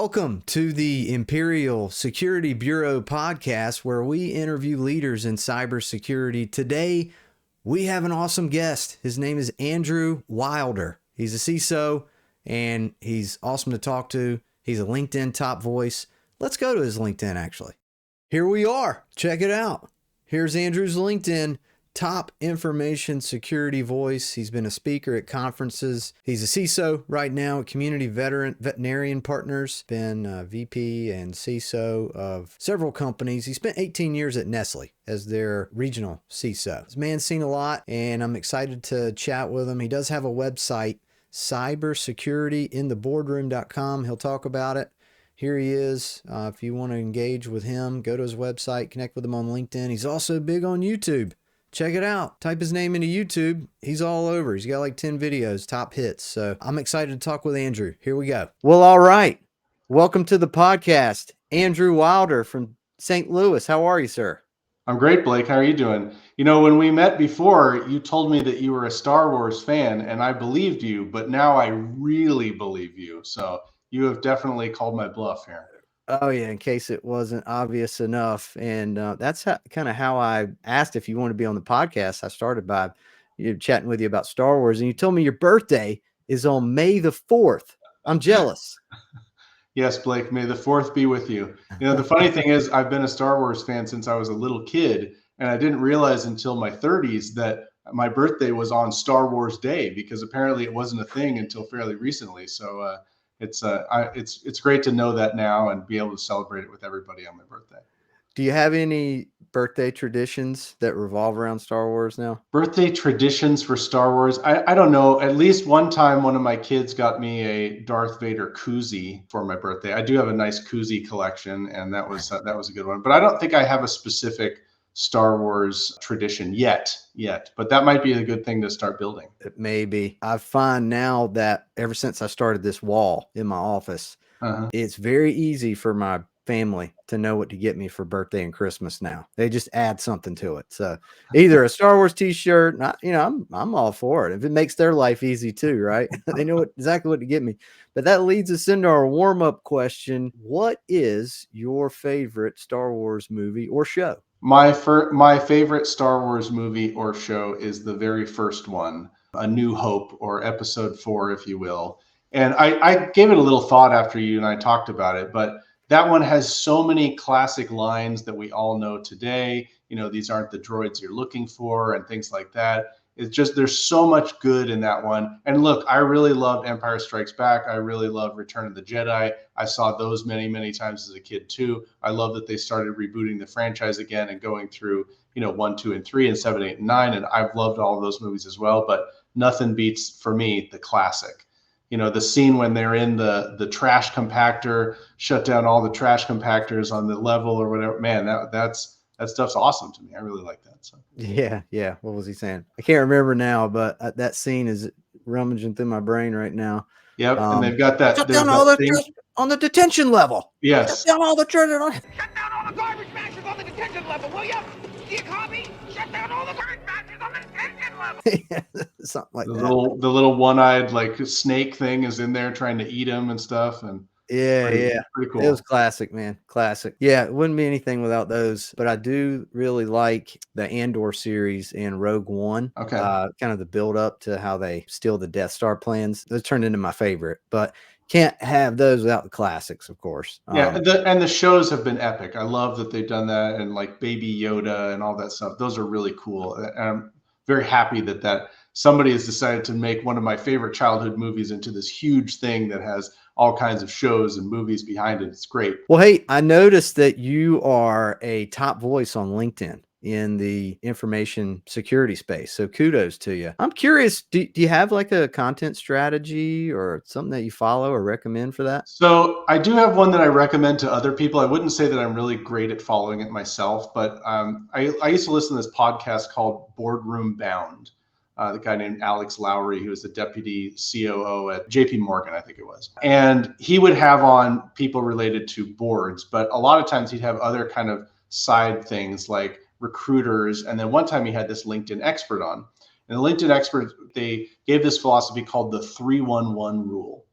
Welcome to the Imperial Security Bureau podcast, where we interview leaders in cybersecurity. Today, we have an awesome guest. His name is Andrew Wilder. He's a CISO, and he's awesome to talk to. He's a LinkedIn top voice. Let's go to his LinkedIn, actually. Here we are. Check it out. Here's Andrew's LinkedIn. Top information security voice. He's been a speaker at conferences. He's a CISO right now at Community Veterinarian Partners. Been VP and CISO of several companies. He spent 18 years at Nestle as their regional CISO. This man's seen a lot, and I'm excited to chat with him. He does have a website, cybersecurityintheboardroom.com. He'll talk about it. Here he is. If you want to engage with him, go to his website, connect with him on LinkedIn. He's also big on YouTube. Check it out. Type his name into YouTube. He's all over. He's got like 10 videos, top hits. So I'm excited to talk with Andrew. Here we go. Well, all right. Welcome to the podcast, Andrew Wilder from St. Louis. How are you, sir? I'm great, Blake. How are you doing? You know, when we met before, you told me that you were a Star Wars fan, and I believed you, but now I really believe you. So you have definitely called my bluff here. Oh, yeah, in case it wasn't obvious enough. And that's kind of how I asked if you want to be on the podcast. I started by chatting with you about Star Wars, and you told me your birthday is on May the 4th. I'm jealous. Yes, Blake, may the 4th be with you. You know, the funny thing is I've been a Star Wars fan since I was a little kid, and I didn't realize until my 30s that my birthday was on Star Wars Day, because apparently it wasn't a thing until fairly recently. So it's great to know that now and be able to celebrate it with everybody on my birthday. Do you have any birthday traditions that revolve around Star Wars now? Birthday traditions for Star Wars? I don't know. At least one time, one of my kids got me a Darth Vader koozie for my birthday. I do have a nice koozie collection, and that was a good one. But I don't think I have a specific Star Wars tradition yet, but that might be a good thing to start building. It may be. I find now that ever since I started this wall in my office, it's very easy for my family to know what to get me for birthday and Christmas now. They just add something to it. So either a Star Wars t-shirt, I'm all for it. If it makes their life easy too, right? They know exactly what to get me. But that leads us into our warm-up question. What is your favorite Star Wars movie or show? My favorite Star Wars movie or show is the very first one, A New Hope, or Episode 4, if you will. And I gave it a little thought after you and I talked about it, but that one has so many classic lines that we all know today. You know, these aren't the droids you're looking for and things like that. It's just, there's so much good in that one. And look, I really loved Empire Strikes Back. I really love Return of the Jedi. I saw those many, many times as a kid too. I love that they started rebooting the franchise again and going through, 1, 2, and 3, and 7, 8, and 9. And I've loved all of those movies as well, but nothing beats, for me, the classic. The scene when they're in the trash compactor, shut down all the trash compactors on the level or whatever. Man, that stuff's awesome to me. I really like that. So yeah. What was he saying? I can't remember now, but that scene is rummaging through my brain right now. Yep, and they've got that. Shut down all the trash on the detention level. Yes. Shut down all the trash. Shut down all the garbage matches on the detention level, will you? Do you copy? Shut down all the garbage matches on the detention level. Something like the that. The little one-eyed snake thing is in there trying to eat him and stuff. And yeah, pretty cool. It was classic, man. Classic. Yeah, it wouldn't be anything without those. But I do really like the Andor series and Rogue One. Okay. Kind of the build up to how they steal the Death Star plans. Those turned into my favorite, but can't have those without the classics, of course. Yeah, and the shows have been epic. I love that they've done that, and like Baby Yoda and all that stuff. Those are really cool. And I'm very happy that somebody has decided to make one of my favorite childhood movies into this huge thing that has all kinds of shows and movies behind it. It's great. Well, hey, I noticed that you are a top voice on LinkedIn in the information security space. So kudos to you. I'm curious, do you have like a content strategy or something that you follow or recommend for that? So I do have one that I recommend to other people. I wouldn't say that I'm really great at following it myself, but I used to listen to this podcast called Boardroom Bound. The guy named Alex Lowry, who was the deputy COO at JP Morgan, I think it was. And he would have on people related to boards, but a lot of times he'd have other kind of side things like recruiters. And then one time he had this LinkedIn expert on. And the LinkedIn expert, they gave this philosophy called the 3-1-1 rule.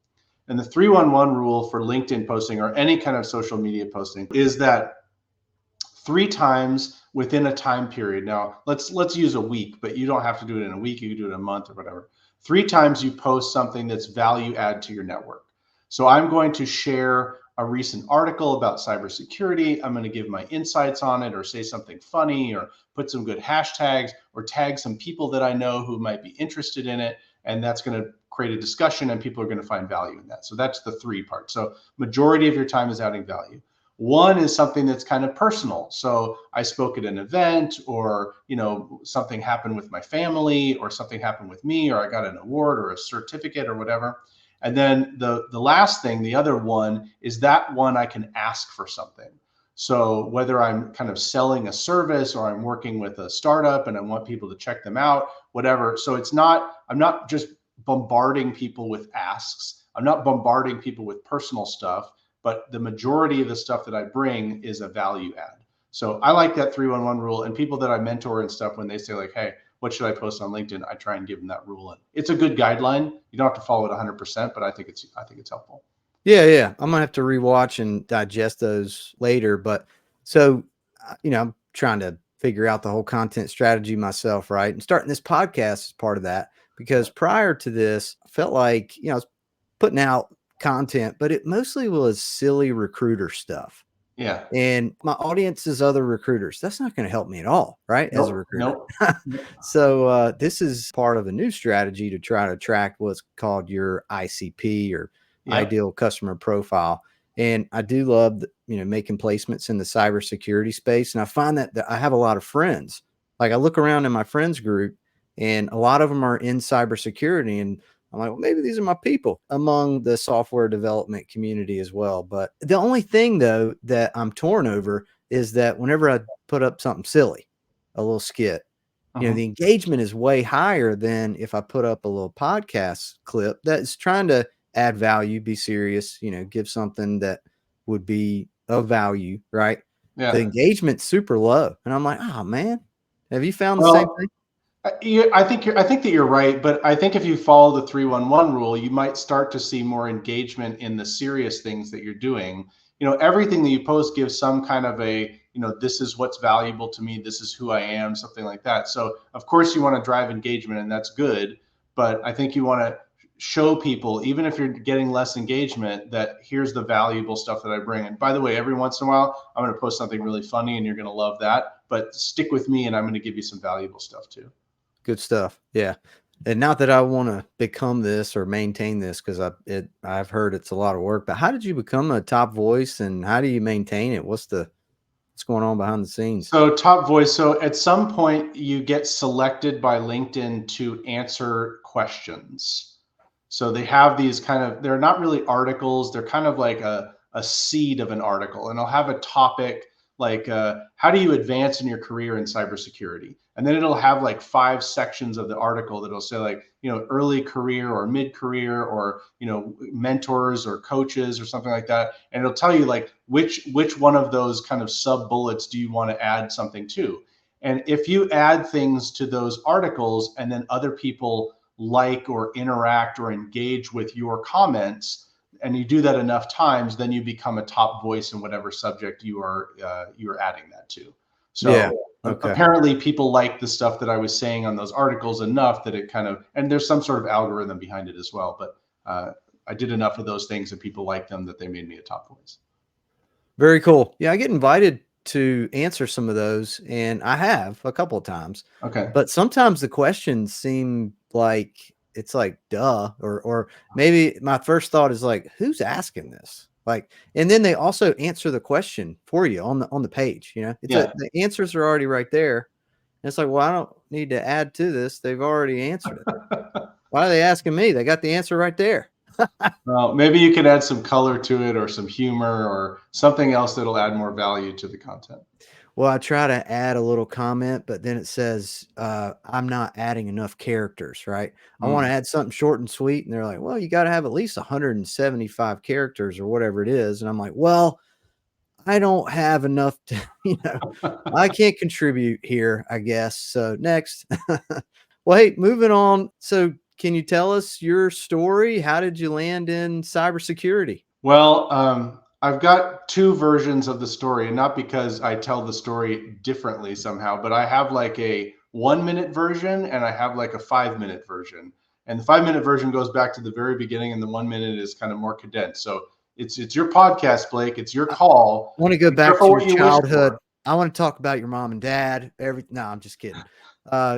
And the 311 rule for LinkedIn posting or any kind of social media posting is that 3 times within a time period. Now, let's use a week, but you don't have to do it in a week. You can do it in a month or whatever. 3 times you post something that's value add to your network. So I'm going to share a recent article about cybersecurity. I'm going to give my insights on it or say something funny or put some good hashtags or tag some people that I know who might be interested in it. And that's going to create a discussion and people are going to find value in that. So that's the 3 part. So majority of your time is adding value. 1 is something that's kind of personal. So I spoke at an event, or something happened with my family, or something happened with me, or I got an award or a certificate or whatever. And then the last thing, the other 1, is that one I can ask for something. So whether I'm kind of selling a service or I'm working with a startup and I want people to check them out, whatever. So I'm not just bombarding people with asks. I'm not bombarding people with personal stuff, but the majority of the stuff that I bring is a value add. So I like that 311 rule, and people that I mentor and stuff, when they say like, hey, what should I post on LinkedIn? I try and give them that rule. And it's a good guideline. You don't have to follow it 100%, but I think it's helpful. Yeah. I'm gonna have to rewatch and digest those later. But so, I'm trying to figure out the whole content strategy myself, right? And starting this podcast is part of that, because prior to this, I felt like, I was putting out content, but it mostly was silly recruiter stuff. Yeah. And my audience is other recruiters. That's not going to help me at all, right? As a recruiter. Nope. So this is part of a new strategy to try to attract what's called your ICP, or ideal customer profile. And I do love, making placements in the cybersecurity space. And I find that I have a lot of friends. Like, I look around in my friends group, and a lot of them are in cybersecurity, and I'm like, well, maybe these are my people among the software development community as well. But the only thing, though, that I'm torn over is that whenever I put up something silly, a little skit, the engagement is way higher than if I put up a little podcast clip that's trying to add value, be serious, give something that would be of value, right? Yeah. The engagement's super low. And I'm like, oh, man, have you found the same thing? I think that you're right, but I think if you follow the 311 rule, you might start to see more engagement in the serious things that you're doing. Everything that you post gives some kind of a, this is what's valuable to me, this is who I am, something like that. So of course you want to drive engagement, and that's good, but I think you want to show people, even if you're getting less engagement, that here's the valuable stuff that I bring. And by the way, every once in a while, I'm going to post something really funny and you're going to love that, but stick with me and I'm going to give you some valuable stuff too. Good stuff. Yeah. And not that I want to become this or maintain this, because I've heard it's a lot of work, but how did you become a top voice, and how do you maintain it? What's going on behind the scenes? So top voice. So at some point you get selected by LinkedIn to answer questions. So they have these they're not really articles. They're kind of like a seed of an article, and I'll have a topic like how do you advance in your career in cybersecurity? And then it'll have like 5 sections of the article that'll say like, early career or mid-career, or, mentors or coaches or something like that. And it'll tell you like which one of those kind of sub bullets do you want to add something to? And if you add things to those articles and then other people like or interact or engage with your comments, and you do that enough times, then you become a top voice in whatever subject you are adding that to. So yeah. Okay. Apparently people like the stuff that I was saying on those articles enough that it and there's some sort of algorithm behind it as well. But I did enough of those things and people liked them that they made me a top voice. Very cool. Yeah, I get invited to answer some of those, and I have a couple of times. Okay. But sometimes the questions seem like it's like, duh, or maybe my first thought is like, who's asking this? Like, and then they also answer the question for you on the page. The answers are already right there. And it's like, well, I don't need to add to this. They've already answered it. Why are they asking me? They got the answer right there. Well, maybe you could add some color to it, or some humor, or something else that'll add more value to the content. Well, I try to add a little comment, but then it says I'm not adding enough characters, right? I want to add something short and sweet. And they're like, well, you got to have at least 175 characters or whatever it is. And I'm like, well, I don't have enough to, I can't contribute here, I guess. So next. Well, hey, moving on. So Can you tell us your story? How did you land in cybersecurity? Well, I've got two versions of the story, and not because I tell the story differently somehow, but I have like a 1 minute version and I have like a 5 minute version. And the 5 minute version goes back to the very beginning, and the 1 minute is kind of more condensed. So it's your podcast, Blake. It's your call. I want to go Be back careful to your what you wish childhood. for. I want to talk about your mom and dad. No, I'm just kidding.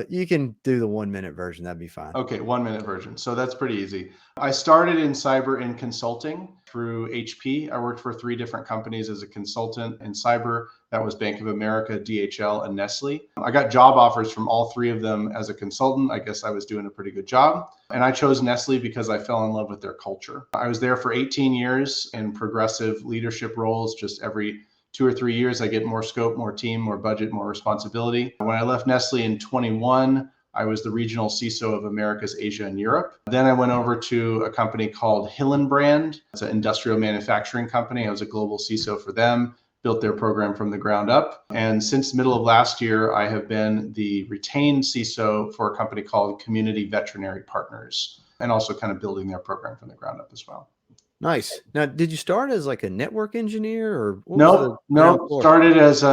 You can do the 1 minute version. That'd be fine. Okay, 1 minute version. So that's pretty easy. I started in cyber in consulting through HP. I worked for 3 different companies as a consultant in cyber. That was Bank of America, DHL, and Nestle. I got job offers from all 3 of them as a consultant. I guess I was doing a pretty good job. And I chose Nestle because I fell in love with their culture. I was there for 18 years in progressive leadership roles. Just every 2 or 3 years, I get more scope, more team, more budget, more responsibility. When I left Nestle in 21, I was the regional CISO of Americas, Asia, and Europe. Then I went over to a company called Hillenbrand. It's an industrial manufacturing company. I was a global CISO for them, built their program from the ground up. And since the middle of last year, I have been the retained CISO for a company called Community Veterinary Partners, and also kind of building their program from the ground up as well. Nice. Now, did you start as like a network engineer, or what was the No. ground floor? Started as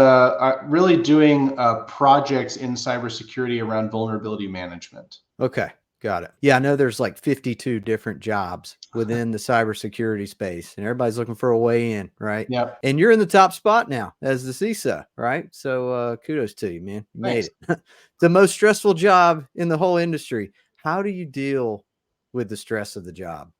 really doing projects in cybersecurity around vulnerability management. Okay, got it. Yeah, I know there's like 52 different jobs within the cybersecurity space, and everybody's looking for a way in, right? Yeah. And you're in the top spot now as the CISO, right? So kudos to you, man. You made Thanks. it. It's the most stressful job in the whole industry. How do you deal with the stress of the job?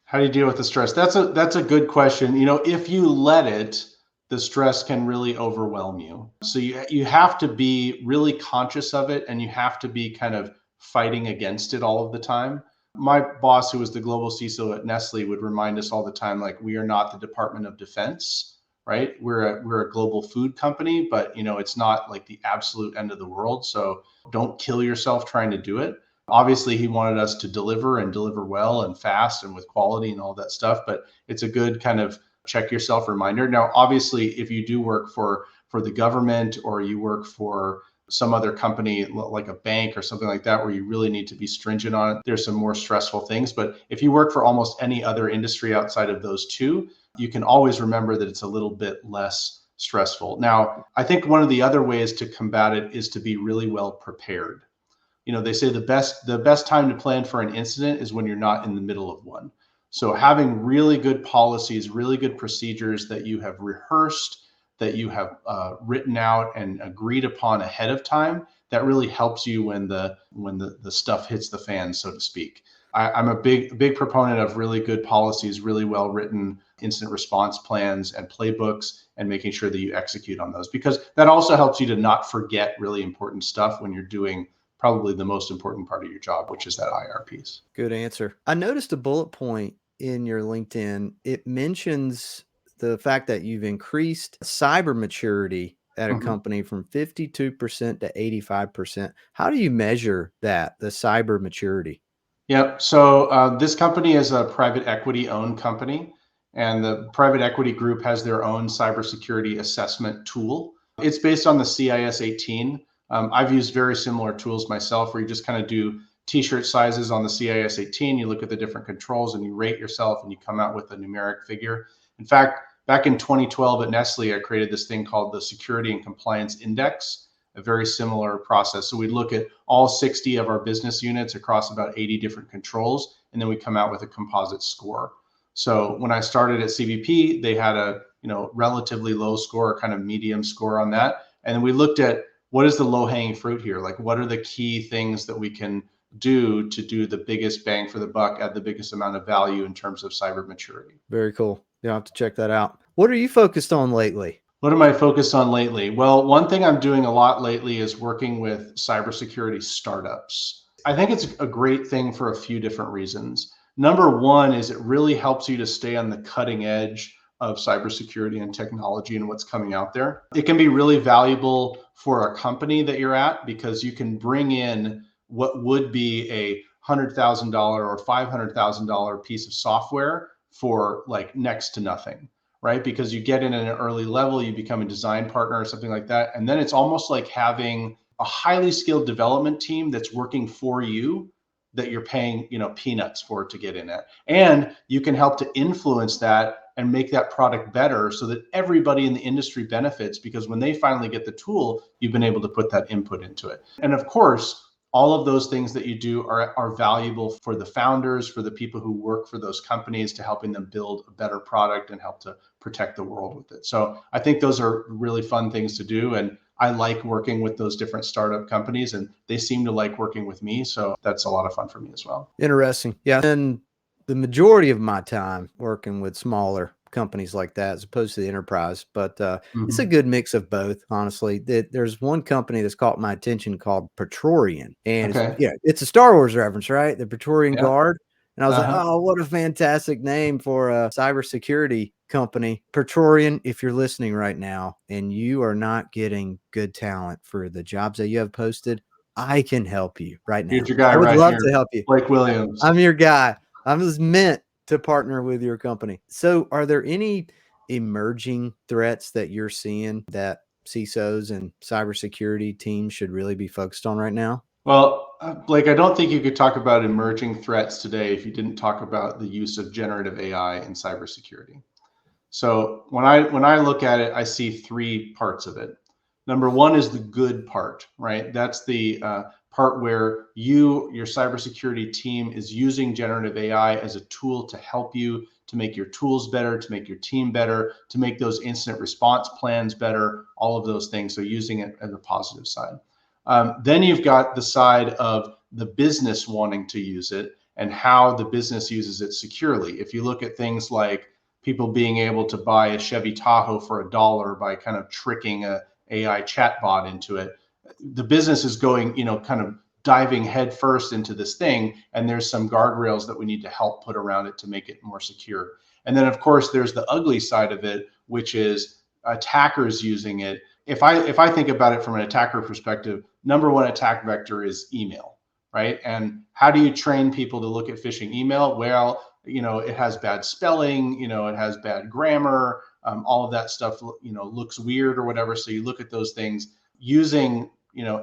How do you deal with the stress? That's a good question. If you let it, the stress can really overwhelm you. So you have to be really conscious of it, and you have to be kind of fighting against it all of the time. My boss, who was the global CISO at Nestle, would remind us all the time, like, we are not the Department of Defense, right? We're a global food company, but it's not like the absolute end of the world. So don't kill yourself trying to do it. Obviously, he wanted us to deliver and deliver well and fast and with quality and all that stuff, but it's a good kind of check yourself reminder. Now, obviously, if you do work for the government, or you work for some other company like a bank or something like that, where you really need to be stringent on it, there's some more stressful things. But if you work for almost any other industry outside of those two, you can always remember that it's a little bit less stressful. Now, I think one of the other ways to combat it is to be really well prepared. They say the best time to plan for an incident is when you're not in the middle of one. So having really good policies, really good procedures that you have rehearsed, that you have written out and agreed upon ahead of time, that really helps you when the stuff hits the fan, so to speak. I'm a big proponent of really good policies, really well written incident response plans and playbooks, and making sure that you execute on those, because that also helps you to not forget really important stuff when you're doing probably the most important part of your job, which is that IR piece. Good answer. I noticed a bullet point in your LinkedIn. It mentions the fact that you've increased cyber maturity at a company from 52% to 85%. How do you measure that, the cyber maturity? Yep. So this company is a private equity owned company, and the private equity group has their own cybersecurity assessment tool. It's based on the CIS 18. I've used very similar tools myself, where you just kind of do t-shirt sizes on the CIS 18. You look at the different controls and you rate yourself, and you come out with a numeric figure. In fact, back in 2012 at Nestle, I created this thing called the Security and Compliance Index, a very similar process. So we look at all 60 of our business units across about 80 different controls, and then we come out with a composite score. So when I started at CBP, they had a relatively low score, kind of medium score on that. And then we looked at, what is the low-hanging fruit here? Like, what are the key things that we can do to do the biggest bang for the buck, add the biggest amount of value in terms of cyber maturity? Very cool. You'll have to check that out. What are you focused on lately? What am I focused on lately? Well, one thing I'm doing a lot lately is working with cybersecurity startups. I think it's a great thing for a few different reasons. Number one is it really helps you to stay on the cutting edge of cybersecurity and technology and what's coming out there. It can be really valuable for a company that you're at, because you can bring in what would be a $100,000 or $500,000 piece of software for like next to nothing, right? Because you get in at an early level, you become a design partner or something like that. And then it's almost like having a highly skilled development team that's working for you that you're paying, peanuts for to get in it. And you can help to influence that and make that product better so that everybody in the industry benefits, because when they finally get the tool, you've been able to put that input into it. And of course, all of those things that you do are valuable for the founders, for the people who work for those companies, to helping them build a better product and help to protect the world with it. So I think those are really fun things to do. And I like working with those different startup companies, and they seem to like working with me. So that's a lot of fun for me as well. Interesting. Yeah. And the majority of my time working with smaller companies like that as opposed to the enterprise, but it's a good mix of both, honestly. There's one company that's caught my attention called Praetorian, and it's a Star Wars reference, right? The Praetorian Guard. And I was like, oh, what a fantastic name for a cybersecurity company. Praetorian, if you're listening right now and you are not getting good talent for the jobs that you have posted, I can help you right now. Here's your guy. I would right love here, to help you. Blake Williams. I'm your guy. I was meant to partner with your company. So are there any emerging threats that you're seeing that CISOs and cybersecurity teams should really be focused on right now? Well, Blake, I don't think you could talk about emerging threats today if you didn't talk about the use of generative AI in cybersecurity. So when I look at it, I see three parts of it. Number one is the good part, right? That's the part where your cybersecurity team is using generative AI as a tool to help you, to make your tools better, to make your team better, to make those incident response plans better, all of those things. So using it as a positive side. Then you've got the side of the business wanting to use it and how the business uses it securely. If you look at things like people being able to buy a Chevy Tahoe for $1 by kind of tricking a AI chatbot into it, the business is going, kind of diving headfirst into this thing, and there's some guardrails that we need to help put around it to make it more secure. And then, of course, there's the ugly side of it, which is attackers using it. If I think about it from an attacker perspective, number one attack vector is email, right? And how do you train people to look at phishing email? Well, it has bad spelling, it has bad grammar, all of that stuff, looks weird or whatever. So you look at those things using,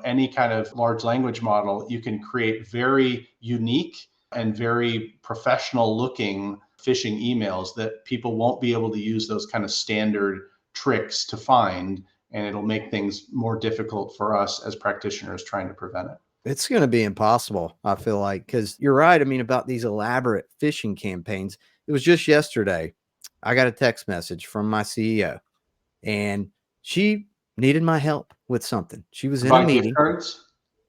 any kind of large language model, you can create very unique and very professional looking phishing emails that people won't be able to use those kind of standard tricks to find. And it'll make things more difficult for us as practitioners trying to prevent it. It's going to be impossible, I feel like, because you're right. I mean, about these elaborate phishing campaigns. It was just yesterday. I got a text message from my CEO, and she needed my help with something. She was in a meeting. Gift cards?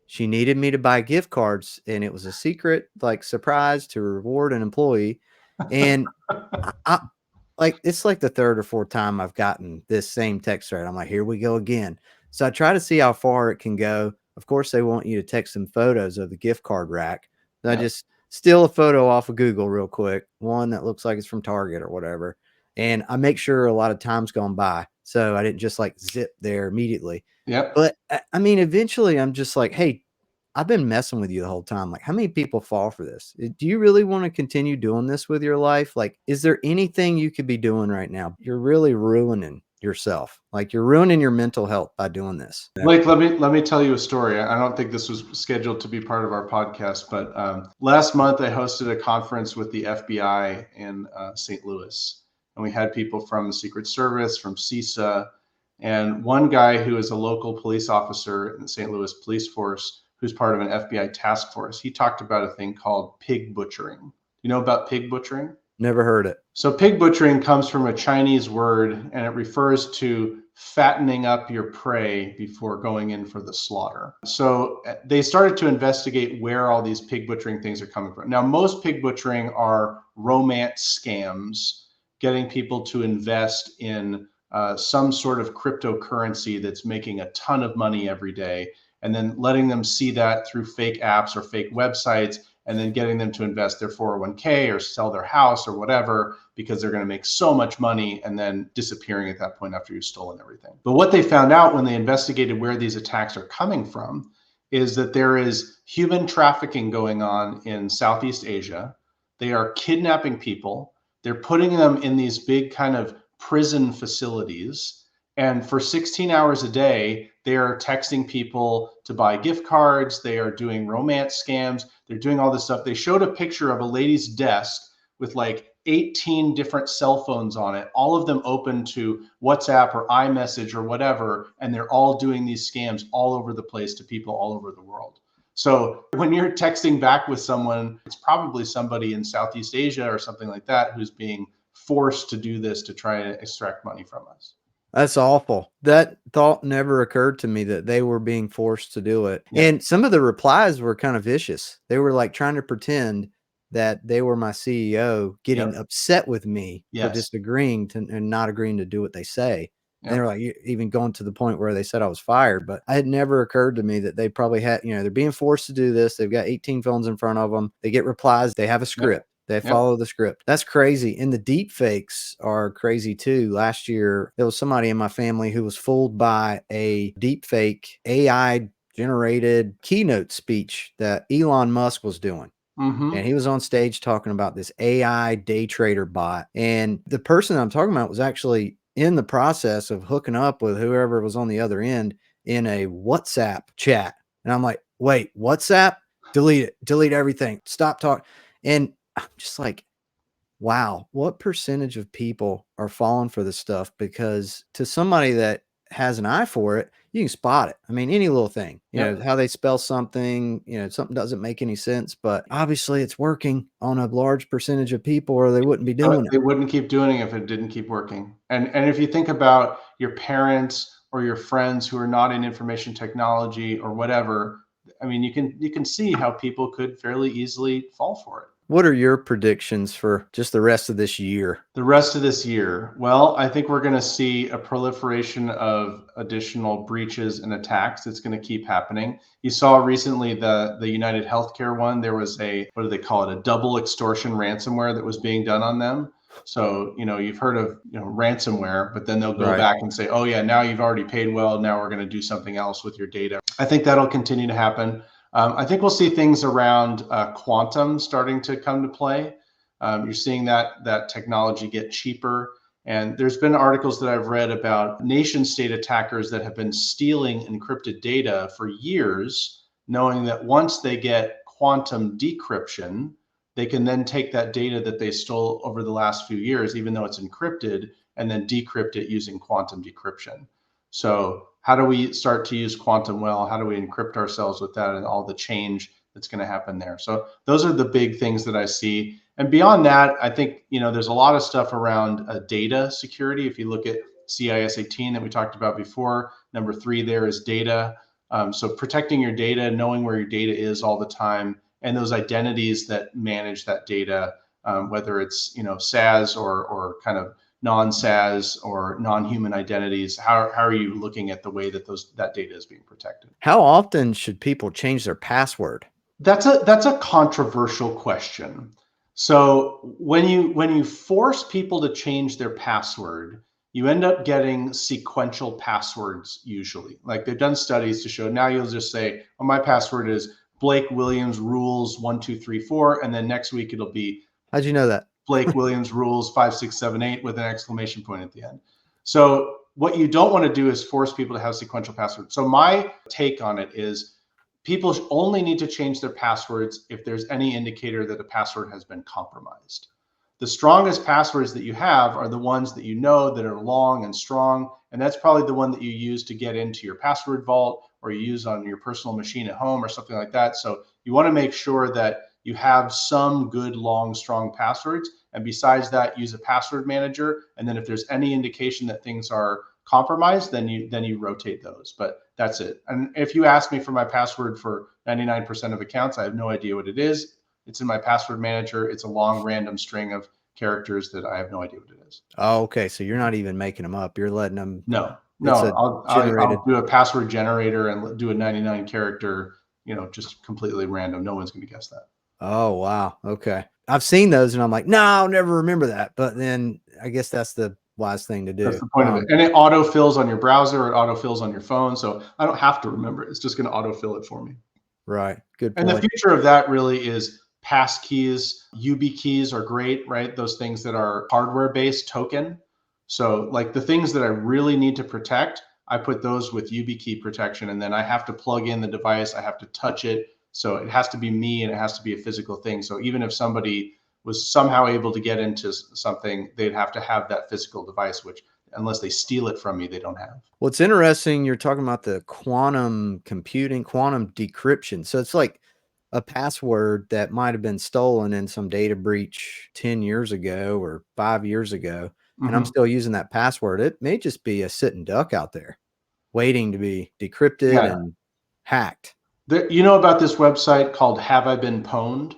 She needed me to buy gift cards, and it was a secret, like, surprise to reward an employee. And I like, it's like the third or fourth time I've gotten this same text thread. I'm like, here we go again. So I try to see how far it can go. Of course, they want you to text them photos of the gift card rack. And I just steal a photo off of Google real quick, one that looks like it's from Target or whatever. And I make sure a lot of time's gone by, so I didn't just like zip there immediately. Yep. But I mean, eventually I'm just like, hey, I've been messing with you the whole time. Like, how many people fall for this? Do you really want to continue doing this with your life? Like, is there anything you could be doing right now? You're really ruining yourself. Like, you're ruining your mental health by doing this. Blake, let me tell you a story. I don't think this was scheduled to be part of our podcast, but last month I hosted a conference with the FBI in St. Louis, and we had people from the Secret Service, from CISA, and one guy who is a local police officer in the St. Louis police force, who's part of an FBI task force. He talked about a thing called pig butchering. You know about pig butchering? Never heard it. So pig butchering comes from a Chinese word, and it refers to fattening up your prey before going in for the slaughter. So they started to investigate where all these pig butchering things are coming from. Now, most pig butchering are romance scams, getting people to invest in some sort of cryptocurrency that's making a ton of money every day, and then letting them see that through fake apps or fake websites, and then getting them to invest their 401k or sell their house or whatever, because they're going to make so much money, and then disappearing at that point after you've stolen everything. But what they found out when they investigated where these attacks are coming from is that there is human trafficking going on in Southeast Asia. They are kidnapping people. They're putting them in these big kind of prison facilities, And for 16 hours a day, they are texting people to buy gift cards. They are doing romance scams. They're doing all this stuff. They showed a picture of a lady's desk with like 18 different cell phones on it, all of them open to WhatsApp or iMessage or whatever. And they're all doing these scams all over the place to people all over the world. So when you're texting back with someone, it's probably somebody in Southeast Asia or something like that who's being forced to do this to try to extract money from us. That's awful. That thought never occurred to me that they were being forced to do it. Yeah. And some of the replies were kind of vicious. They were like trying to pretend that they were my CEO, getting upset with me for disagreeing to and not agreeing to do what they say. And they were like even going to the point where they said I was fired. But it had never occurred to me that they probably had, they're being forced to do this. They've got 18 phones in front of them. They get replies. They have a script. They follow the script. That's crazy. And the deep fakes are crazy too. Last year, there was somebody in my family who was fooled by a deep fake AI generated keynote speech that Elon Musk was doing. And he was on stage talking about this AI day trader bot. And the person I'm talking about was actually in the process of hooking up with whoever was on the other end in a WhatsApp chat. And I'm like, wait, WhatsApp? Delete it. Delete everything. Stop talking. And I'm just like, wow, what percentage of people are falling for this stuff? Because to somebody that has an eye for it, you can spot it. I mean, any little thing, you know, how they spell something, something doesn't make any sense, but obviously it's working on a large percentage of people or they wouldn't be doing it. They wouldn't keep doing it if it didn't keep working. And if you think about your parents or your friends who are not in information technology or whatever, I mean, you can see how people could fairly easily fall for it. What are your predictions for just the rest of this year? The rest of this year? Well, I think we're going to see a proliferation of additional breaches and attacks. It's going to keep happening. You saw recently the United Healthcare one. There was what do they call it? A double extortion ransomware that was being done on them. So, you've heard of, ransomware, but then they'll go back and say, oh yeah, now you've already paid well. Now we're going to do something else with your data. I think that'll continue to happen. I think we'll see things around quantum starting to come to play. You're seeing that technology get cheaper. And there's been articles that I've read about nation state attackers that have been stealing encrypted data for years, knowing that once they get quantum decryption, they can then take that data that they stole over the last few years, even though it's encrypted, and then decrypt it using quantum decryption. So how do we start to use quantum well? How do we encrypt ourselves with that and all the change that's going to happen there? So those are the big things that I see. And beyond that, I think, there's a lot of stuff around data security. If you look at CIS 18 that we talked about before, number 3 there is data. So protecting your data, knowing where your data is all the time, and those identities that manage that data, whether it's, SaaS or kind of non-SaaS or non-human identities. How are you looking at the way that that data is being protected? How often should people change their password? That's a controversial question. So when you force people to change their password, you end up getting sequential passwords usually. Like they've done studies to show now you'll just say, oh, my password is Blake Williams rules 1 2 3 4, and then next week it'll be. How'd you know that? Blake Williams rules 5 6 7 8 with an exclamation point at the end. So what you don't want to do is force people to have sequential passwords. So my take on it is people only need to change their passwords if there's any indicator that a password has been compromised. The strongest passwords that you have are the ones that you know that are long and strong, and that's probably the one that you use to get into your password vault or you use on your personal machine at home or something like that. So you want to make sure that you have some good, long, strong passwords. And besides that, use a password manager. And then if there's any indication that things are compromised, then you rotate those. But that's it. And if you ask me for my password for 99% of accounts, I have no idea what it is. It's in my password manager. It's a long random string of characters that I have no idea what it is. Oh, okay. So you're not even making them up. You're letting them. No, I'll do a password generator and do a 99 character, just completely random. No one's going to guess that. Oh, wow. Okay. I've seen those and I'm like, no, I'll never remember that. But then I guess that's the wise thing to do. That's the point of it. And it autofills on your browser, it autofills on your phone. So I don't have to remember it. It's just going to autofill it for me. Right. Good point. And the future of that really is pass keys. UB keys are great, right? Those things that are hardware-based token. So like the things that I really need to protect, I put those with YubiKey protection, and then I have to plug in the device. I have to touch it. So it has to be me and it has to be a physical thing. So even if somebody was somehow able to get into something, they'd have to have that physical device, which unless they steal it from me, they don't have. Well, it's interesting. You're talking about the quantum computing, quantum decryption. So it's like a password that might have been stolen in some data breach 10 years ago or 5 years ago, and I'm Mm-hmm. still using that password. It may just be a sitting duck out there waiting to be decrypted Yeah. and hacked. You know about this website called Have I Been Pwned?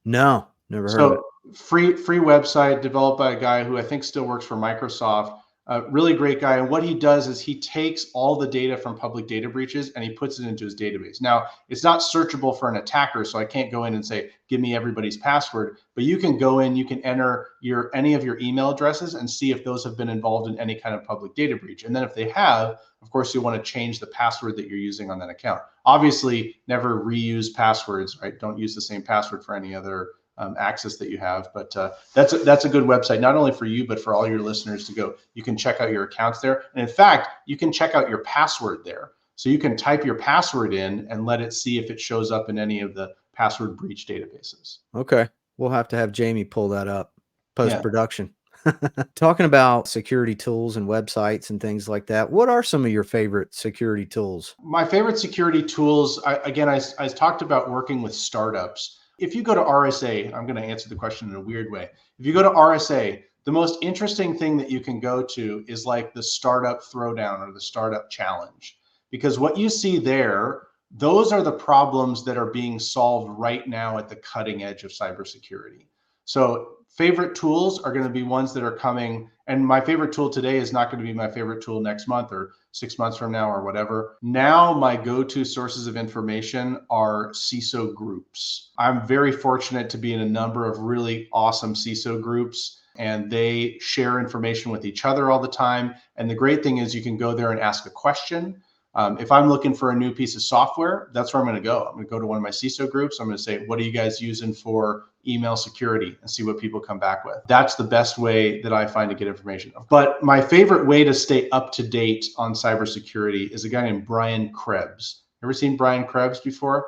No, never heard of it. So free website developed by a guy who I think still works for Microsoft. A really great guy. And what he does is he takes all the data from public data breaches and he puts it into his database. Now, it's not searchable for an attacker, so I can't go in and say, give me everybody's password, but you can go in, you can enter any of your email addresses and see if those have been involved in any kind of public data breach. And then if they have, of course, you'll want to change the password that you're using on that account. Obviously, never reuse passwords, right? Don't use the same password for any other access that you have. But that's a good website, not only for you, but for all your listeners to go. You can check out your accounts there. And in fact, you can check out your password there. So you can type your password in and let it see if it shows up in any of the password breach databases. Okay. We'll have to have Jamie pull that up post-production. Yeah. Talking about security tools and websites and things like that, what are some of your favorite security tools? My favorite security tools, I talked about working with startups. If you go to RSA, I'm going to answer the question in a weird way. If you go to RSA, the most interesting thing that you can go to is like the startup throwdown or the startup challenge. Because what you see there, those are the problems that are being solved right now at the cutting edge of cybersecurity. So favorite tools are going to be ones that are coming. And my favorite tool today is not going to be my favorite tool next month or 6 months from now or whatever. Now, my go-to sources of information are CISO groups. I'm very fortunate to be in a number of really awesome CISO groups, and they share information with each other all the time. And the great thing is you can go there and ask a question. If I'm looking for a new piece of software, that's where I'm going to go. I'm going to go to one of my CISO groups. I'm going to say, what are you guys using for email security, and see what people come back with. That's the best way that I find to get information. But my favorite way to stay up to date on cybersecurity is a guy named Brian Krebs. Ever seen Brian Krebs before?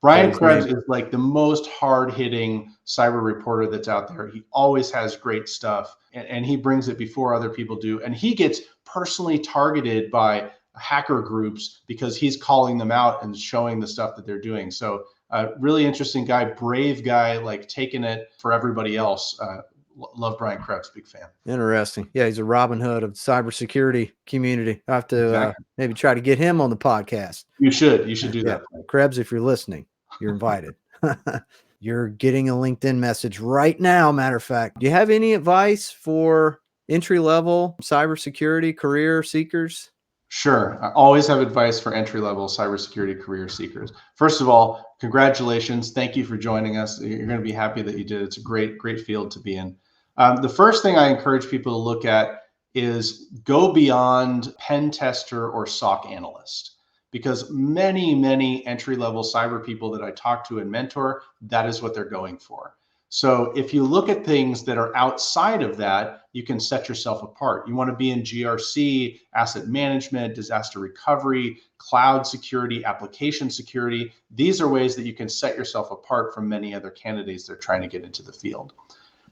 Brian Krebs is like the most hard-hitting cyber reporter that's out there. He always has great stuff, and he brings it before other people do. And he gets personally targeted by hacker groups because he's calling them out and showing the stuff that they're doing. So really interesting guy, brave guy, like taking it for everybody else. Love Brian Krebs, big fan. Interesting. Yeah, he's a Robin Hood of the cybersecurity community. I have to maybe try to get him on the podcast. You should do that. Krebs, if you're listening, you're invited. You're getting a LinkedIn message right now, matter of fact. Do you have any advice for entry-level cybersecurity career seekers? Sure. I always have advice for entry-level cybersecurity career seekers. First of all, congratulations. Thank you for joining us. You're going to be happy that you did. It's a great field to be in. The first thing I encourage people to look at is go beyond pen tester or SOC analyst, because many entry-level cyber people that I talk to and mentor, that is what they're going for. So if you look at things that are outside of that, you can set yourself apart. You want to be in GRC, asset management, disaster recovery, cloud security, application security. These are ways that you can set yourself apart from many other candidates that are trying to get into the field.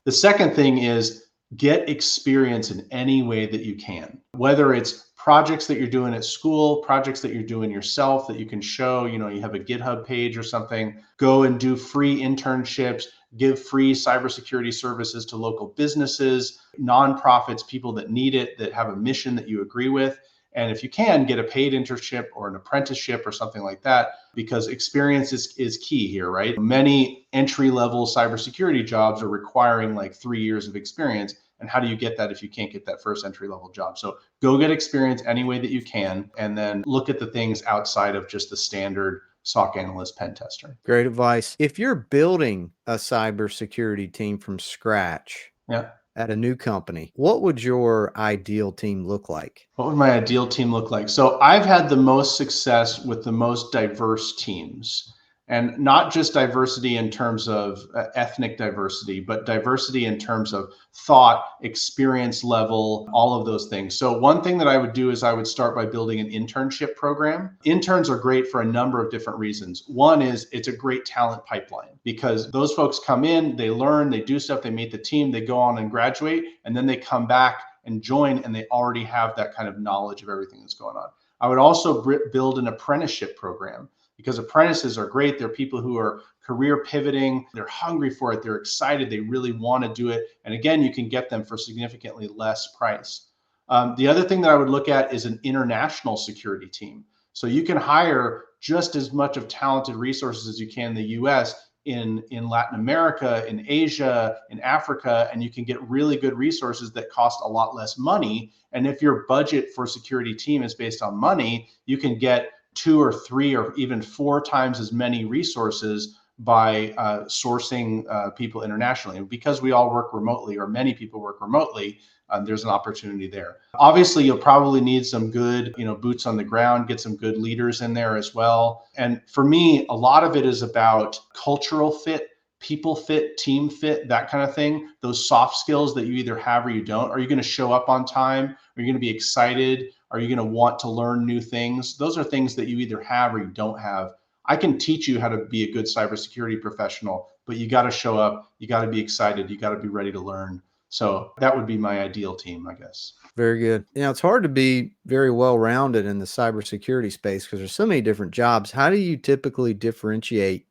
The second thing is get experience in any way that you can, whether it's projects that you're doing at school, projects that you're doing yourself that you can show, you have a GitHub page or something. Go and do free internships, give free cybersecurity services to local businesses, nonprofits, people that need it, that have a mission that you agree with. And if you can, get a paid internship or an apprenticeship or something like that, because experience is key here, right? Many entry-level cybersecurity jobs are requiring like 3 years of experience. And how do you get that if you can't get that first entry-level job? So go get experience any way that you can, and then look at the things outside of just the standard SOC analyst pen tester. Great advice. If you're building a cybersecurity team from scratch at a new company, what would your ideal team look like? What would my ideal team look like? So I've had the most success with the most diverse teams. And not just diversity in terms of ethnic diversity, but diversity in terms of thought, experience level, all of those things. So one thing that I would do is I would start by building an internship program. Interns are great for a number of different reasons. One is it's a great talent pipeline because those folks come in, they learn, they do stuff, they meet the team, they go on and graduate, and then they come back and join, and they already have that kind of knowledge of everything that's going on. I would also build an apprenticeship program, because apprentices are great. They're people who are career pivoting. They're hungry for it. They're excited. They really want to do it. And again, you can get them for significantly less price. The other thing that I would look at is an international security team. So you can hire just as much of talented resources as you can in the US, in Latin America, in Asia, in Africa, and you can get really good resources that cost a lot less money. And if your budget for security team is based on money, you can get 2 or 3 or even 4 times as many resources by sourcing people internationally. And because we all work remotely, or many people work remotely, there's an opportunity there. Obviously, you'll probably need some good, boots on the ground, get some good leaders in there as well. And for me, a lot of it is about cultural fit, people fit, team fit, that kind of thing. Those soft skills that you either have or you don't. Are you going to show up on time? Are you going to be excited? Are you going to want to learn new things? Those are things that you either have or you don't have. I can teach you how to be a good cybersecurity professional, but you got to show up. You got to be excited. You got to be ready to learn. So that would be my ideal team, I guess. Very good. It's hard to be very well-rounded in the cybersecurity space because there's so many different jobs. How do you typically differentiate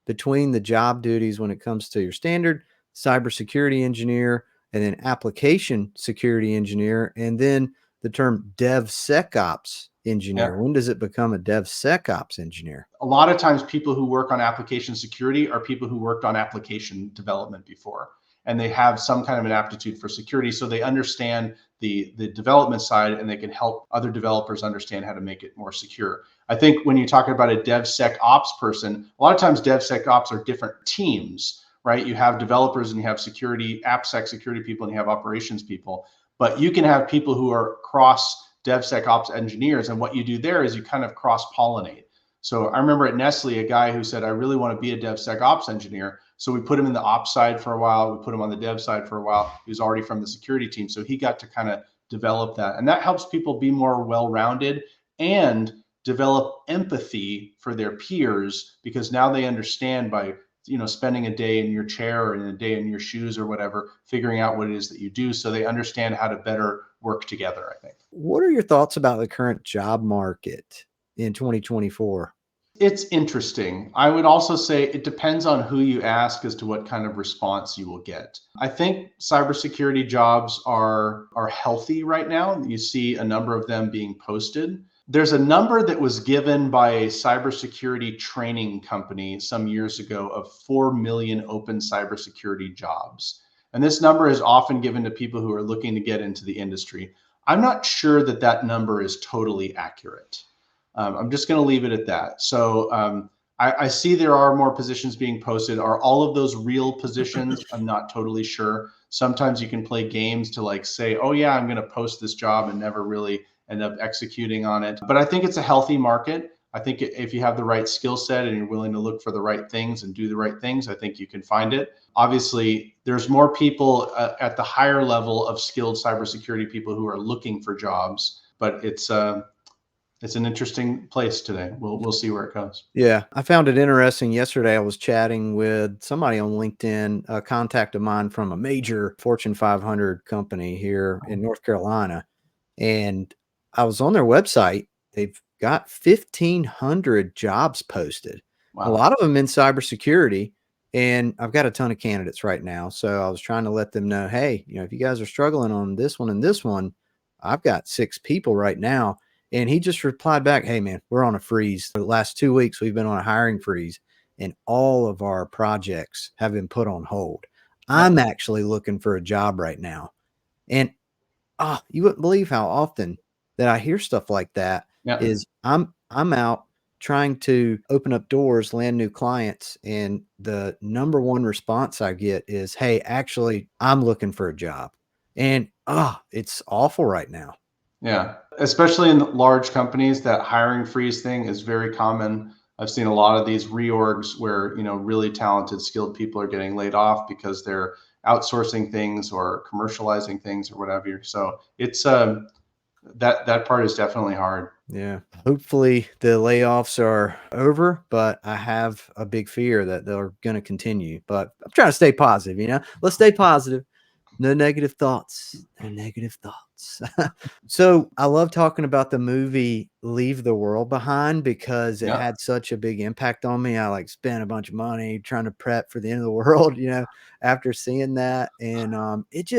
between the job duties when it comes to your standard cybersecurity engineer and then application security engineer, and then the term DevSecOps engineer? Yeah. When does it become a DevSecOps engineer? A lot of times people who work on application security are people who worked on application development before, and they have some kind of an aptitude for security. So they understand the development side, and they can help other developers understand how to make it more secure. I think when you talk about a DevSecOps person, a lot of times DevSecOps are different teams, right? You have developers and you have security, AppSec security people, and you have operations people. But you can have people who are cross DevSecOps engineers. And what you do there is you kind of cross-pollinate. So I remember at Nestle, a guy who said, I really want to be a DevSecOps engineer. So we put him in the ops side for a while. We put him on the dev side for a while. He was already from the security team. So he got to kind of develop that. And that helps people be more well-rounded and develop empathy for their peers, because now they understand by spending a day in your chair or in a day in your shoes or whatever, figuring out what it is that you do, so they understand how to better work together, I think. What are your thoughts about the current job market in 2024? It's interesting. I would also say it depends on who you ask as to what kind of response you will get. I think cybersecurity jobs are healthy right now. You see a number of them being posted. There's a number that was given by a cybersecurity training company some years ago of 4 million open cybersecurity jobs. And this number is often given to people who are looking to get into the industry. I'm not sure that that number is totally accurate. I'm just going to leave it at that. So I see there are more positions being posted. Are all of those real positions? I'm not totally sure. Sometimes you can play games to say, oh yeah, I'm going to post this job and never really end up executing on it. But I think it's a healthy market. I think if you have the right skill set and you're willing to look for the right things and do the right things, I think you can find it. Obviously, there's more people at the higher level of skilled cybersecurity people who are looking for jobs, but it's an interesting place today. We'll see where it goes. Yeah, I found it interesting. Yesterday, I was chatting with somebody on LinkedIn, a contact of mine from a major Fortune 500 company here in North Carolina. And I was on their website. They've got 1,500 jobs posted, Wow. a lot of them in cybersecurity. And I've got a ton of candidates right now. So I was trying to let them know, hey, if you guys are struggling on this one and this one, I've got 6 people right now. And he just replied back, hey, man, we're on a freeze. For the last 2 weeks, we've been on a hiring freeze, and all of our projects have been put on hold. I'm actually looking for a job right now. And you wouldn't believe how often that I hear stuff like that. Is I'm out trying to open up doors, land new clients, and the number one response I get is, hey, actually, I'm looking for a job. And it's awful right now. Yeah, especially in large companies, that hiring freeze thing is very common. I've seen a lot of these reorgs where, really talented, skilled people are getting laid off because they're outsourcing things or commercializing things or whatever. So it's that part is definitely hard. Yeah. Hopefully the layoffs are over, but I have a big fear that they're going to continue. But I'm trying to stay positive, Let's stay positive. No negative thoughts. No negative thoughts. So I love talking about the movie Leave the World Behind because it Yeah. had such a big impact on me. I spent a bunch of money trying to prep for the end of the world, after seeing that. And it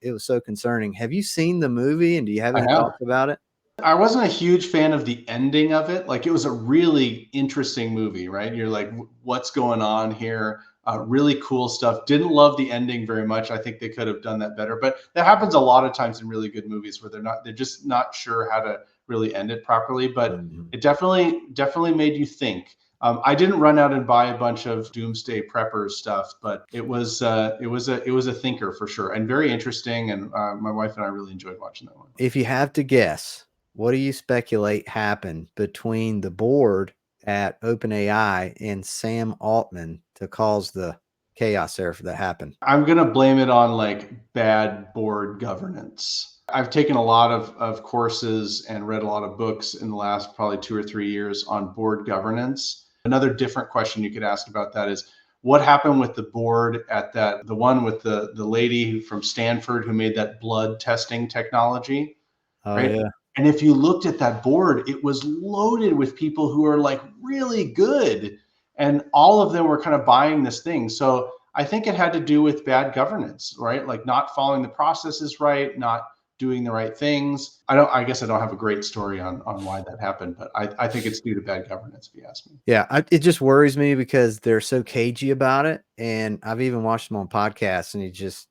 was so concerning. Have you seen the movie and do you have I any have. thoughts about it? I wasn't a huge fan of the ending of it. Like, it was a really interesting movie, right? You're like, what's going on here? Really cool stuff. Didn't love the ending very much. I think they could have done that better. But that happens a lot of times in really good movies where they're just not sure how to really end it properly. But it definitely made you think. I didn't run out and buy a bunch of doomsday preppers stuff, but it was a thinker for sure, and very interesting. And my wife and I really enjoyed watching that one. If you have to guess, what do you speculate happened between the board at OpenAI and Sam Altman to cause the chaos there that happened? I'm going to blame it on like bad board governance. I've taken a lot of courses and read a lot of books in the last probably 2 or 3 years on board governance. Another different question you could ask about that is what happened with the board at the one with the lady from Stanford who made that blood testing technology, Oh, right? yeah. And if you looked at that board, it was loaded with people who are like really good. And all of them were kind of buying this thing. So I think it had to do with bad governance, right? Like not following the processes right, not doing the right things. I guess I don't have a great story on why that happened, but I think it's due to bad governance, if you ask me. Yeah, it just worries me because they're so cagey about it. And I've even watched them on podcasts and he just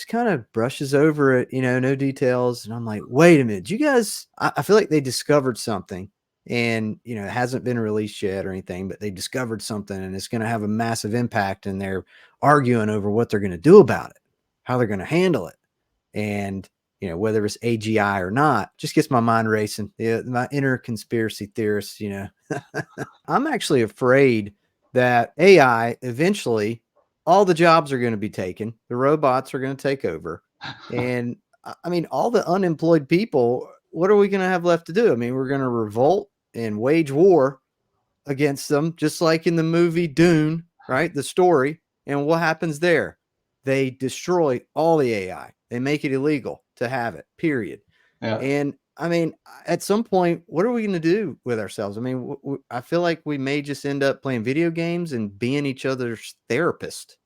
kind of brushes over it, no details. And I'm like, wait a minute, you guys, I feel like they discovered something and, it hasn't been released yet or anything, but they discovered something and it's going to have a massive impact and they're arguing over what they're going to do about it, how they're going to handle it. And, whether it's AGI or not, just gets my mind racing. Yeah, my inner conspiracy theorist, I'm actually afraid that AI eventually all the jobs are going to be taken. The robots are going to take over. And I mean, all the unemployed people, what are we going to have left to do? I mean, we're going to revolt and wage war against them, just like in the movie Dune, right? The story. And what happens there? They destroy all the AI. They make it illegal to have it, period. Yeah. And I mean, at some point, what are we going to do with ourselves? I mean, I feel like we may just end up playing video games and being each other's therapist.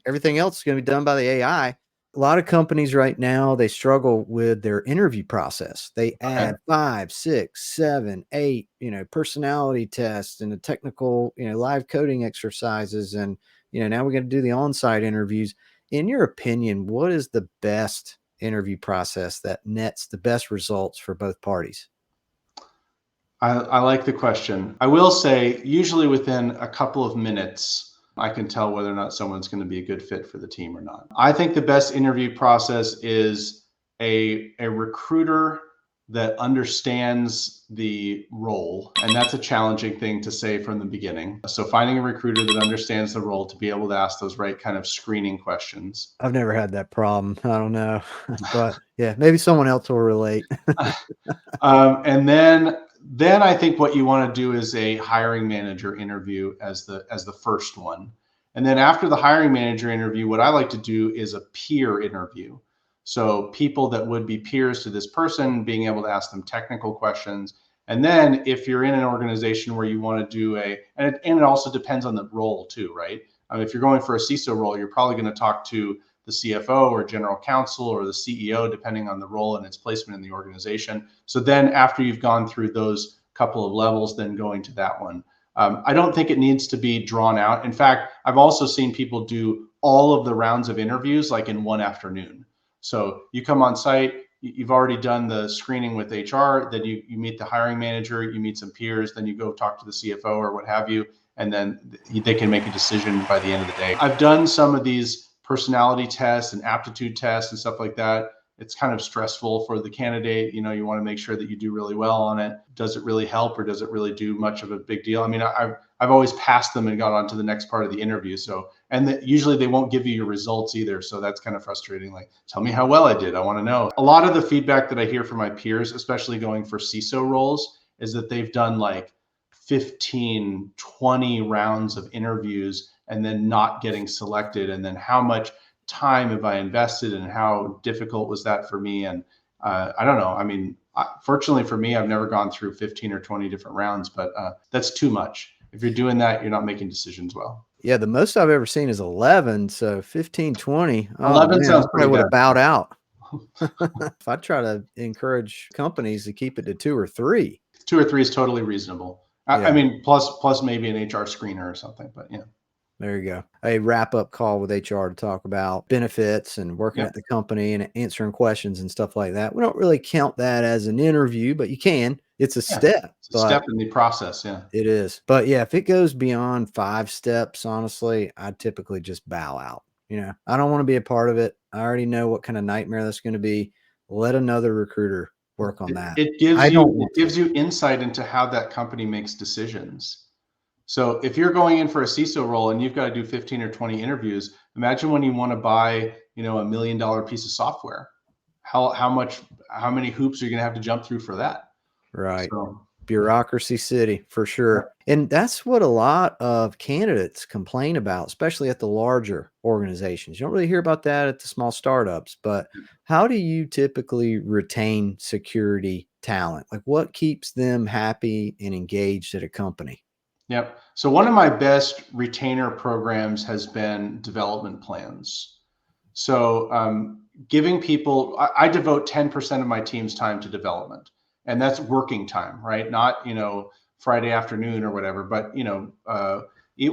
Everything else is going to be done by the AI. A lot of companies right now, they struggle with their interview process. They add 5, 6, 7, 8, personality tests and the technical, live coding exercises. And, now we're going to do the on-site interviews. In your opinion, what is the best interview process that nets the best results for both parties? I like the question. I will say, usually within a couple of minutes, I can tell whether or not someone's going to be a good fit for the team or not. I think the best interview process is a recruiter that understands the role. And that's a challenging thing to say from the beginning. So finding a recruiter that understands the role to be able to ask those right kind of screening questions. I've never had that problem. I don't know. But yeah, maybe someone else will relate. And then I think what you want to do is a hiring manager interview as the first one. And then after the hiring manager interview, what I like to do is a peer interview. So people that would be peers to this person, being able to ask them technical questions. And then if you're in an organization where you want to do and it also depends on the role too, right? If you're going for a CISO role, you're probably going to talk to the CFO or general counsel or the CEO, depending on the role and its placement in the organization. So then after you've gone through those couple of levels, then going to that one. I don't think it needs to be drawn out. In fact, I've also seen people do all of the rounds of interviews like in one afternoon. So you come on site, you've already done the screening with HR, then you meet the hiring manager, you meet some peers, then you go talk to the CFO or what have you, and then they can make a decision by the end of the day. I've done some of these personality tests and aptitude tests and stuff like that. It's kind of stressful for the candidate. You want to make sure that you do really well on it. Does it really help, or does it really do much of a big deal? I mean, I've always passed them and got on to the next part of the interview. So, and usually they won't give you your results either. So that's kind of frustrating. Like, tell me how well I did. I want to know. A lot of the feedback that I hear from my peers, especially going for CISO roles, is that they've done like 15, 20 rounds of interviews and then not getting selected. And then how much time have I invested, and how difficult was that for me? And I don't know. I mean, fortunately for me, I've never gone through 15 or 20 different rounds, but that's too much. If you're doing that, you're not making decisions well. Yeah, the most I've ever seen is 11. So 15, 20. 11 sounds I pretty would bad. have bowed out. If I try to encourage companies to keep it to 2 or 3. 2 or 3 is totally reasonable. Yeah. I mean, plus maybe an HR screener or something, but yeah. There you go. A wrap-up call with HR to talk about benefits and working Yep. at the company and answering questions and stuff like that. We don't really count that as an interview, but you can. It's a step. It's a step in the process, yeah. It is. But yeah, if it goes beyond 5 steps, honestly, I typically just bow out. I don't want to be a part of it. I already know what kind of nightmare that's going to be. Let another recruiter work on that. It gives you insight into how that company makes decisions. So if you're going in for a CISO role and you've got to do 15 or 20 interviews, imagine when you want to buy, $1 million piece of software. How many hoops are you going to have to jump through for that? Right. So, bureaucracy city for sure. And that's what a lot of candidates complain about, especially at the larger organizations. You don't really hear about that at the small startups, but how do you typically retain security talent? Like, what keeps them happy and engaged at a company? Yep. So one of my best retainer programs has been development plans. So giving people, I devote 10% of my team's time to development, and that's working time, right? Not, Friday afternoon or whatever, but,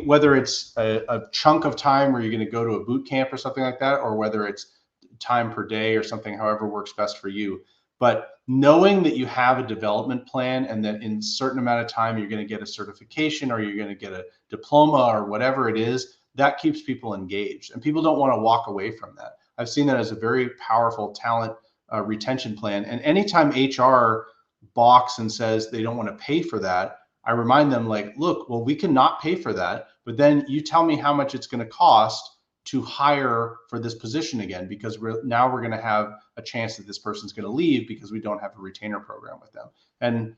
whether it's a chunk of time where you're going to go to a boot camp or something like that, or whether it's time per day or something, however works best for you. But knowing that you have a development plan and that in a certain amount of time you're going to get a certification or you're going to get a diploma or whatever it is, that keeps people engaged. And people don't want to walk away from that. I've seen that as a very powerful talent retention plan. And anytime HR balks and says they don't want to pay for that, I remind them, like, look, well, we cannot pay for that, but then you tell me how much it's going to cost to hire for this position again, because now we're going to have a chance that this person's going to leave because we don't have a retainer program with them. And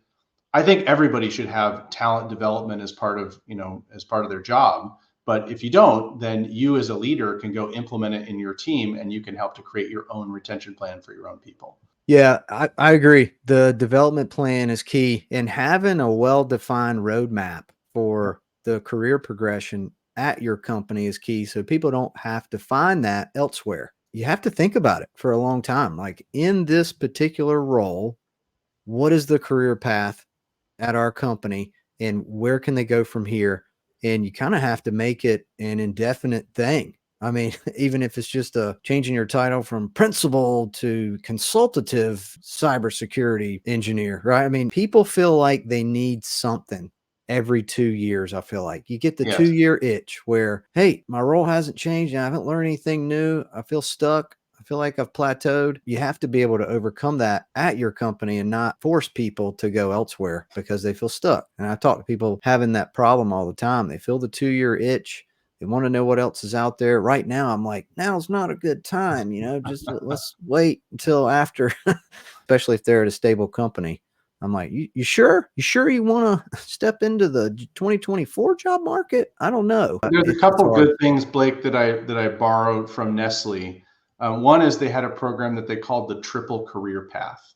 I think everybody should have talent development as part of their job. But if you don't, then you as a leader can go implement it in your team, and you can help to create your own retention plan for your own people. Yeah, I agree. The development plan is key, and having a well-defined roadmap for the career progression at your company is key. So people don't have to find that elsewhere. You have to think about it for a long time. Like, in this particular role, what is the career path at our company and where can they go from here? And you kind of have to make it an indefinite thing. I mean, even if it's just changing your title from principal to consultative cybersecurity engineer, right? I mean, people feel like they need something every 2 years. I feel like you get the 2-year itch where, hey, my role hasn't changed. I haven't learned anything new. I feel stuck. I feel like I've plateaued. You have to be able to overcome that at your company and not force people to go elsewhere because they feel stuck. And I talk to people having that problem all the time. They feel the 2-year itch. They want to know what else is out there. Right now, I'm like, now's not a good time. Just let's wait until after, especially if they're at a stable company. I'm like, you sure? You sure you want to step into the 2024 job market? I don't know. There's a couple good things, Blake, that I borrowed from Nestle. One is they had a program that they called the triple career path.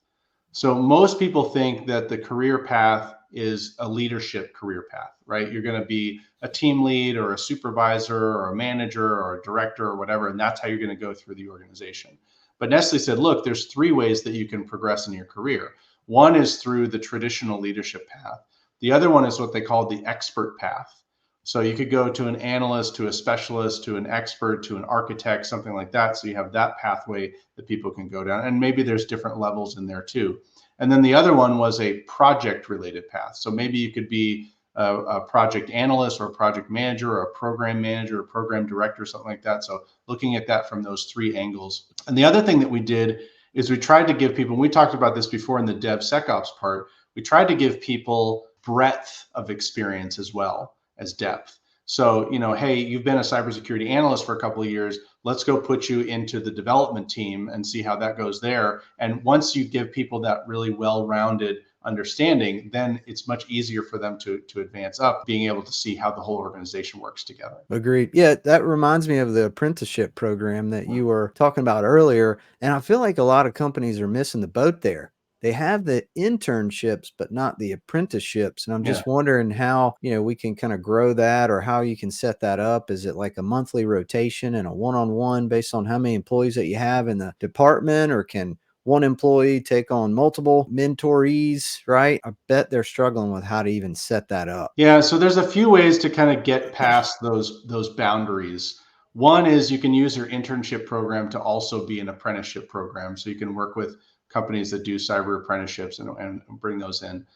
So most people think that the career path is a leadership career path, right? You're going to be a team lead or a supervisor or a manager or a director or whatever, and that's how you're going to go through the organization. But Nestle said, look, there's 3 ways that you can progress in your career. One is through the traditional leadership path. The other one is what they call the expert path. So you could go to an analyst, to a specialist, to an expert, to an architect, something like that. So you have that pathway that people can go down. And maybe there's different levels in there too. And then the other one was a project related path. So maybe you could be a project analyst or a project manager or a program manager or program director, something like that. So looking at that from those 3 angles. And the other thing that we did is we tried to give people, we talked about this before in the DevSecOps part, we tried to give people breadth of experience as well as depth. So, hey, you've been a cybersecurity analyst for a couple of years. Let's go put you into the development team and see how that goes there. And once you give people that really well-rounded understanding, then it's much easier for them to advance up, being able to see how the whole organization works together. Agreed. Yeah, that reminds me of the apprenticeship program that you were talking about earlier. And I feel like a lot of companies are missing the boat there. They have the internships, but not the apprenticeships. And I'm just wondering how, we can kind of grow that, or how you can set that up. Is it like a monthly rotation and a one-on-one based on how many employees that you have in the department, or can one employee take on multiple mentorees, right? I bet they're struggling with how to even set that up. Yeah, so there's a few ways to kind of get past those boundaries. One is you can use your internship program to also be an apprenticeship program. So you can work with companies that do cyber apprenticeships and bring those in.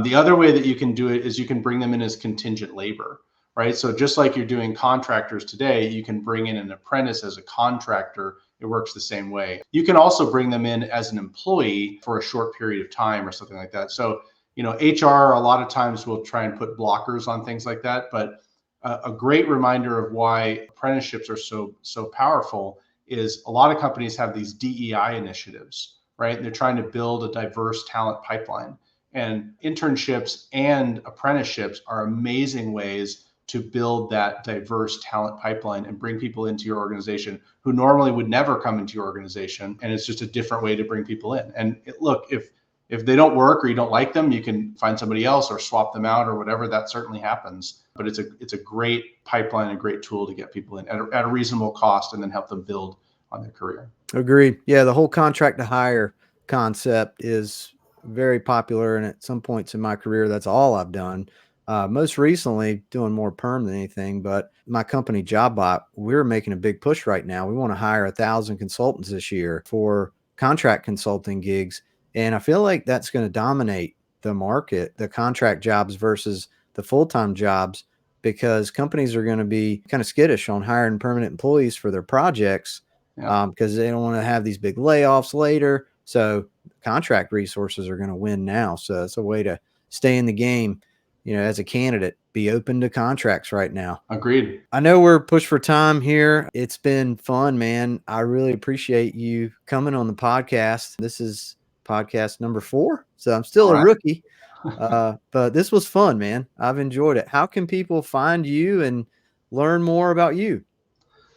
The other way that you can do it is you can bring them in as contingent labor, right? So just like you're doing contractors today, you can bring in an apprentice as a contractor. It works the same way. You can also bring them in as an employee for a short period of time or something like that. So, HR a lot of times will try and put blockers on things like that. But a great reminder of why apprenticeships are so powerful is a lot of companies have these DEI initiatives, right? They're trying to build a diverse talent pipeline. And internships and apprenticeships are amazing ways to build that diverse talent pipeline and bring people into your organization who normally would never come into your organization. And it's just a different way to bring people in. And look, if they don't work or you don't like them, you can find somebody else or swap them out or whatever. That certainly happens. But it's a great pipeline, a great tool to get people in at a reasonable cost and then help them build on their career. Agreed. Yeah, the whole contract to hire concept is very popular, and at some points in my career, that's all I've done. Most recently, doing more perm than anything, but my company, JobBot, we're making a big push right now. We want to hire 1,000 consultants this year for contract consulting gigs, and I feel like that's going to dominate the market, the contract jobs versus the full-time jobs, because companies are going to be kind of skittish on hiring permanent employees for their projects. Because they don't want to have these big layoffs later. So contract resources are going to win now. So it's a way to stay in the game, as a candidate, be open to contracts right now. Agreed. I know we're pushed for time here. It's been fun, man. I really appreciate you coming on the podcast. This is podcast number 4. So I'm still a rookie, but this was fun, man. I've enjoyed it. How can people find you and learn more about you?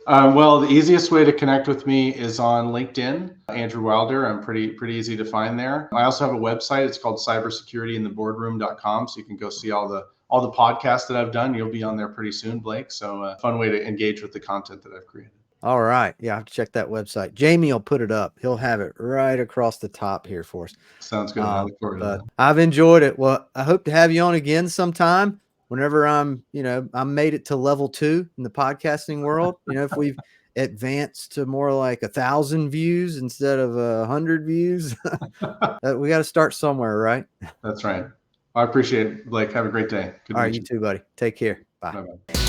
Well, the easiest way to connect with me is on LinkedIn, Andrew Wilder. I'm pretty easy to find there. I also have a website. It's called cybersecurityintheboardroom.com. So you can go see all the podcasts that I've done. You'll be on there pretty soon, Blake. So a fun way to engage with the content that I've created. All right. Yeah, I have to check that website. Jamie will put it up. He'll have it right across the top here for us. Sounds good. I look forward to that. I've enjoyed it. Well, I hope to have you on again sometime. Whenever I made it to level 2 in the podcasting world, if we've advanced to more like 1,000 views instead of 100 views, we got to start somewhere, right? That's right. I appreciate it, Blake. Have a great day. All right, you too, buddy. Take care. Bye. Bye-bye.